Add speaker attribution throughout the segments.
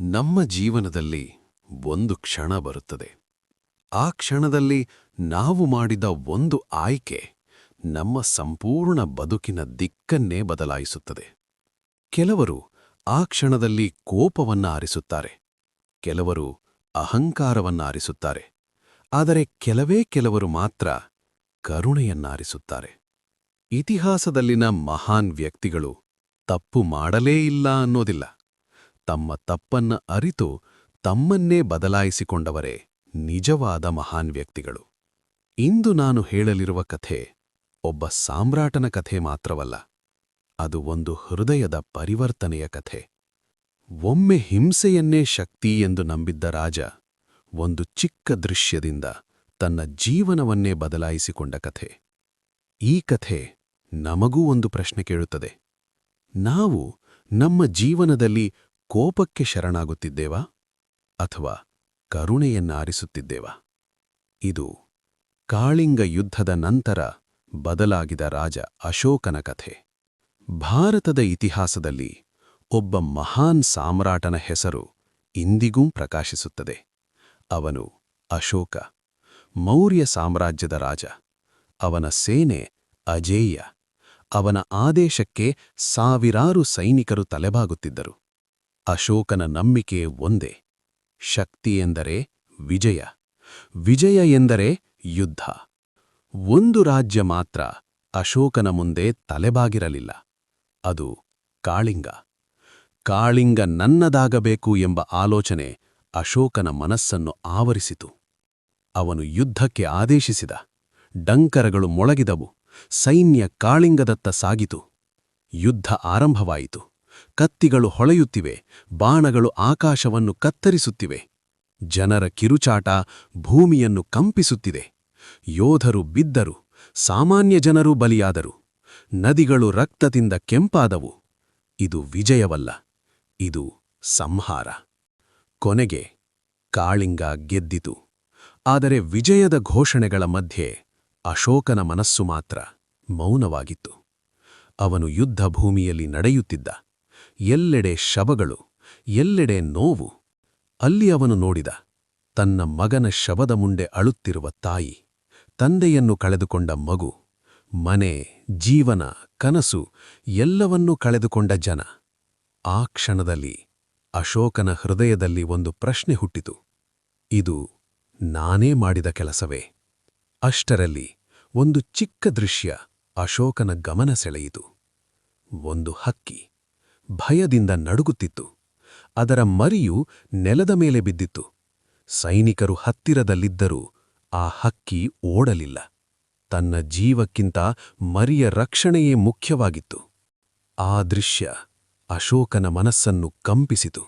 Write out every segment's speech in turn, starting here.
Speaker 1: ನಮ್ಮ ಜೀವನದಲ್ಲಿ ಒಂದು ಕ್ಷಣ ಬರುತ್ತದೆ. ಆ ಕ್ಷಣದಲ್ಲಿ ನಾವು ಮಾಡಿದ ಒಂದು ಆಯ್ಕೆ ನಮ್ಮ ಸಂಪೂರ್ಣ ಬದುಕಿನ ದಿಕ್ಕನ್ನೇ ಬದಲಾಯಿಸುತ್ತದೆ. ಕೆಲವರು ಆ ಕ್ಷಣದಲ್ಲಿ ಕೋಪವನ್ನ ಆರಿಸುತ್ತಾರೆ, ಕೆಲವರು ಅಹಂಕಾರವನ್ನ ಆರಿಸುತ್ತಾರೆ, ಆದರೆ ಕೆಲವರು ಮಾತ್ರ ಕರುಣೆಯನ್ನಾರಿಸುತ್ತಾರೆ. ಇತಿಹಾಸದಲ್ಲಿನ ಮಹಾನ್ ವ್ಯಕ್ತಿಗಳು ತಪ್ಪು ಮಾಡಲೇ ಇಲ್ಲ ಅನ್ನೋದಿಲ್ಲ, ತಮ್ಮ ತಪ್ಪನ್ನ ಅರಿತು ತಮ್ಮನ್ನೇ ಬದಲಾಯಿಸಿಕೊಂಡವರೇ ನಿಜವಾದ ಮಹಾನ್ ವ್ಯಕ್ತಿಗಳು. ಇಂದು ನಾನು ಹೇಳಲಿರುವ ಕಥೆ ಒಬ್ಬ ಸಾಮ್ರಾಟನ ಕಥೆ ಮಾತ್ರವಲ್ಲ, ಅದು ಒಂದು ಹೃದಯದ ಪರಿವರ್ತನೆಯ ಕಥೆ. ಒಮ್ಮೆ ಹಿಂಸೆಯನ್ನೇ ಶಕ್ತಿ ಎಂದು ನಂಬಿದ್ದ ರಾಜ ಒಂದು ಚಿಕ್ಕ ದೃಶ್ಯದಿಂದ ತನ್ನ ಜೀವನವನ್ನೇ ಬದಲಾಯಿಸಿಕೊಂಡ ಕಥೆ. ಈ ಕಥೆ ನಮಗೂ ಒಂದು ಪ್ರಶ್ನೆ ಕೇಳುತ್ತದೆ. ನಾವು ನಮ್ಮ ಜೀವನದಲ್ಲಿ ಕೋಪಕ್ಕೆ ಶರಣಾಗುತ್ತಿದ್ದೇವಾ ಅಥವಾ ಕರುಣೆಯನ್ನಾರಿಸುತ್ತಿದ್ದೇವಾ? ಇದು ಕಾಳಿಂಗ ಯುದ್ಧದ ನಂತರ ಬದಲಾಗಿದ ರಾಜ ಅಶೋಕನ ಕಥೆ. ಭಾರತದ ಇತಿಹಾಸದಲ್ಲಿ ಒಬ್ಬ ಮಹಾನ್ ಸಾಮ್ರಾಟನ ಹೆಸರು ಇಂದಿಗೂ ಪ್ರಕಾಶಿಸುತ್ತದೆ. ಅವನು ಅಶೋಕ, ಮೌರ್ಯ ಸಾಮ್ರಾಜ್ಯದ ರಾಜ. ಅವನ ಸೇನೆ ಅಜೇಯ. ಅವನ ಆದೇಶಕ್ಕೆ ಸಾವಿರಾರು ಸೈನಿಕರು ತಲೆಬಾಗುತ್ತಿದ್ದರು. ಅಶೋಕನ ನಂಬಿಕೆ ಒಂದೇ: ಶಕ್ತಿ ಎಂದರೆ ವಿಜಯ, ವಿಜಯ ಎಂದರೆ ಯುದ್ಧ. ಒಂದು ರಾಜ್ಯ ಮಾತ್ರ ಅಶೋಕನ ಮುಂದೆ ತಲೆಬಾಗಿರಲಿಲ್ಲ, ಅದು ಕಾಳಿಂಗ. ಕಾಳಿಂಗ ನನ್ನದಾಗಬೇಕು ಎಂಬ ಆಲೋಚನೆ ಅಶೋಕನ ಮನಸ್ಸನ್ನು ಆವರಿಸಿತು. ಅವನು ಯುದ್ಧಕ್ಕೆ ಆದೇಶಿಸಿದ. ಡಂಕರಗಳು ಮೊಳಗಿದವು. ಸೈನ್ಯ ಕಾಳಿಂಗದತ್ತ ಸಾಗಿತು. ಯುದ್ಧ ಆರಂಭವಾಯಿತು. ಕತ್ತಿಗಳು ಹೊಳೆಯುತ್ತಿವೆ, ಬಾಣಗಳು ಆಕಾಶವನ್ನು ಕತ್ತರಿಸುತ್ತಿವೆ. ಜನರ ಕಿರುಚಾಟ ಭೂಮಿಯನ್ನು ಕಂಪಿಸುತ್ತಿದೆ. ಯೋಧರು ಬಿದ್ದರು, ಸಾಮಾನ್ಯ ಜನರೂ ಬಲಿಯಾದರು. ನದಿಗಳು ರಕ್ತದಿಂದ ಕೆಂಪಾದವು. ಇದು ವಿಜಯವಲ್ಲ, ಇದು ಸಂಹಾರ. ಕೊನೆಗೆ ಕಾಳಿಂಗ ಗೆದ್ದಿತು. ಆದರೆ ವಿಜಯದ ಘೋಷಣೆಗಳ ಮಧ್ಯೆ ಅಶೋಕನ ಮನಸ್ಸು ಮಾತ್ರ ಮೌನವಾಗಿತ್ತು. ಅವನು ಯುದ್ಧ ಭೂಮಿಯಲ್ಲಿ ನಡೆಯುತ್ತಿದ್ದ. ಎಲ್ಲೆಡೆ ಶವಗಳು, ಎಲ್ಲೆಡೆ ನೋವು. ಅಲ್ಲಿ ಅವನು ನೋಡಿದ ತನ್ನ ಮಗನ ಶವದ ಮುಂದೆ ಅಳುತ್ತಿರುವ ತಾಯಿ, ತಂದೆಯನ್ನು ಕಳೆದುಕೊಂಡ ಮಗು, ಮನೆ, ಜೀವನ, ಕನಸು ಎಲ್ಲವನ್ನೂ ಕಳೆದುಕೊಂಡ ಜನ. ಆ ಕ್ಷಣದಲ್ಲಿ ಅಶೋಕನ ಹೃದಯದಲ್ಲಿ ಒಂದು ಪ್ರಶ್ನೆ ಹುಟ್ಟಿತು: ಇದು ನಾನೇ ಮಾಡಿದ ಕೆಲಸವೇ? ಅಷ್ಟರಲ್ಲಿ ಒಂದು ಚಿಕ್ಕ ದೃಶ್ಯ ಅಶೋಕನ ಗಮನ ಸೆಳೆಯಿತು. ಒಂದು ಹಕ್ಕಿ ಭಯದಿಂದ ನಡುಗುತ್ತಿತ್ತು. ಅದರ ಮರಿಯು ನೆಲದ ಮೇಲೆ ಬಿದ್ದಿತ್ತು. ಸೈನಿಕರು ಹತ್ತಿರದಲ್ಲಿದ್ದರೂ ಆ ಹಕ್ಕಿ ಓಡಲಿಲ್ಲ. ತನ್ನ ಜೀವಕ್ಕಿಂತ ಮರಿಯ ರಕ್ಷಣೆಯೇ ಮುಖ್ಯವಾಗಿತ್ತು. ಆ ದೃಶ್ಯ ಅಶೋಕನ ಮನಸ್ಸನ್ನು ಕಂಪಿಸಿತು.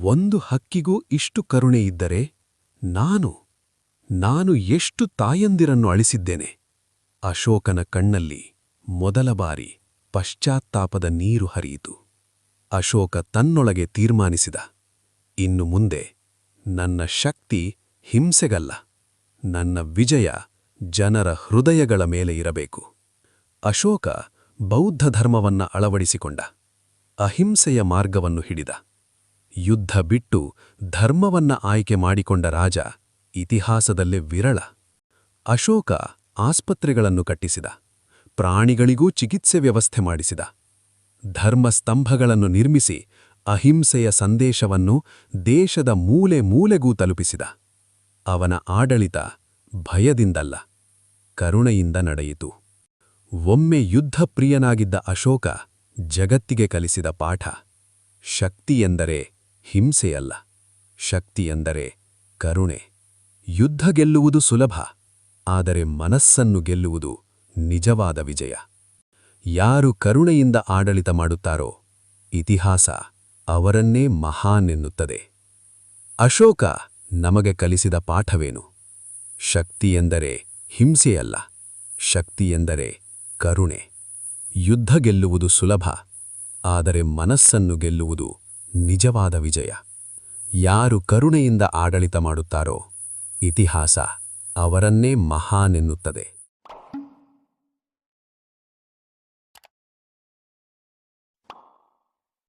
Speaker 1: ಒಂದು ಹಕ್ಕಿಗೂ ಇಷ್ಟು ಕರುಣೆಯಿದ್ದರೆ ನಾನು ಎಷ್ಟು ತಾಯಂದಿರನ್ನು ಅಳಿಸಿದ್ದೇನೆ. ಅಶೋಕನ ಕಣ್ಣಲ್ಲಿ ಮೊದಲ ಬಾರಿ ಪಶ್ಚಾತ್ತಾಪದ ನೀರು ಹರಿಯಿತು. ಅಶೋಕ ತನ್ನೊಳಗೆ ತೀರ್ಮಾನಿಸಿದ: ಇನ್ನು ಮುಂದೆ ನನ್ನ ಶಕ್ತಿ ಹಿಂಸೆಗಲ್ಲ, ನನ್ನ ವಿಜಯ ಜನರ ಹೃದಯಗಳ ಮೇಲೆ ಇರಬೇಕು. ಅಶೋಕ ಬೌದ್ಧ ಧರ್ಮವನ್ನ ಅಳವಡಿಸಿಕೊಂಡ. ಅಹಿಂಸೆಯ ಮಾರ್ಗವನ್ನು ಹಿಡಿದ. ಯುದ್ಧ ಬಿಟ್ಟು ಧರ್ಮವನ್ನ ಆಯ್ಕೆ ಮಾಡಿಕೊಂಡ ರಾಜ ಇತಿಹಾಸದಲ್ಲೇ ವಿರಳ. ಅಶೋಕ ಆಸ್ಪತ್ರೆಗಳನ್ನು ಕಟ್ಟಿಸಿದ. ಪ್ರಾಣಿಗಳಿಗೂ ಚಿಕಿತ್ಸೆ ವ್ಯವಸ್ಥೆ ಮಾಡಿಸಿದ. ಧರ್ಮಸ್ತಂಭಗಳನ್ನು ನಿರ್ಮಿಸಿ ಅಹಿಂಸೆಯ ಸಂದೇಶವನ್ನು ದೇಶದ ಮೂಲೆ ಮೂಲೆಗೂ ತಲುಪಿಸಿದ. ಅವನ ಆಡಳಿತ ಭಯದಿಂದಲ್ಲ, ಕರುಣೆಯಿಂದ ನಡೆಯಿತು. ಒಮ್ಮೆ ಯುದ್ಧಪ್ರಿಯನಾಗಿದ್ದ ಅಶೋಕ ಜಗತ್ತಿಗೆ ಕಲಿಸಿದ ಪಾಠ: ಶಕ್ತಿ ಎಂದರೆ ಹಿಂಸೆಯಲ್ಲ, ಶಕ್ತಿ ಎಂದರೆ ಕರುಣೆ. ಯುದ್ಧ ಗೆಲ್ಲುವುದು ಸುಲಭ, ಆದರೆ ಮನಸ್ಸನ್ನು ಗೆಲ್ಲುವುದು ನಿಜವಾದ ವಿಜಯ. ಯಾರು ಕರುಣೆಯಿಂದ ಆಡಳಿತ ಮಾಡುತ್ತಾರೋ ಇತಿಹಾಸ ಅವರನ್ನೇ ಮಹಾನ್ ಎನ್ನುತ್ತದೆ. ಅಶೋಕ ನಮಗೆ ಕಲಿಸಿದ ಪಾಠವೇನು? ಶಕ್ತಿ ಎಂದರೆ ಹಿಂಸೆಯಲ್ಲ, ಶಕ್ತಿ ಎಂದರೆ ಕರುಣೆ. ಯುದ್ಧ ಗೆಲ್ಲುವುದು ಸುಲಭ, ಆದರೆ ಮನಸ್ಸನ್ನು ಗೆಲ್ಲುವುದು ನಿಜವಾದ ವಿಜಯ. ಯಾರು ಕರುಣೆಯಿಂದ ಆಡಳಿತ ಮಾಡುತ್ತಾರೋ ಇತಿಹಾಸ ಅವರನ್ನೇ ಮಹಾನ್ ಎನ್ನುತ್ತದೆ.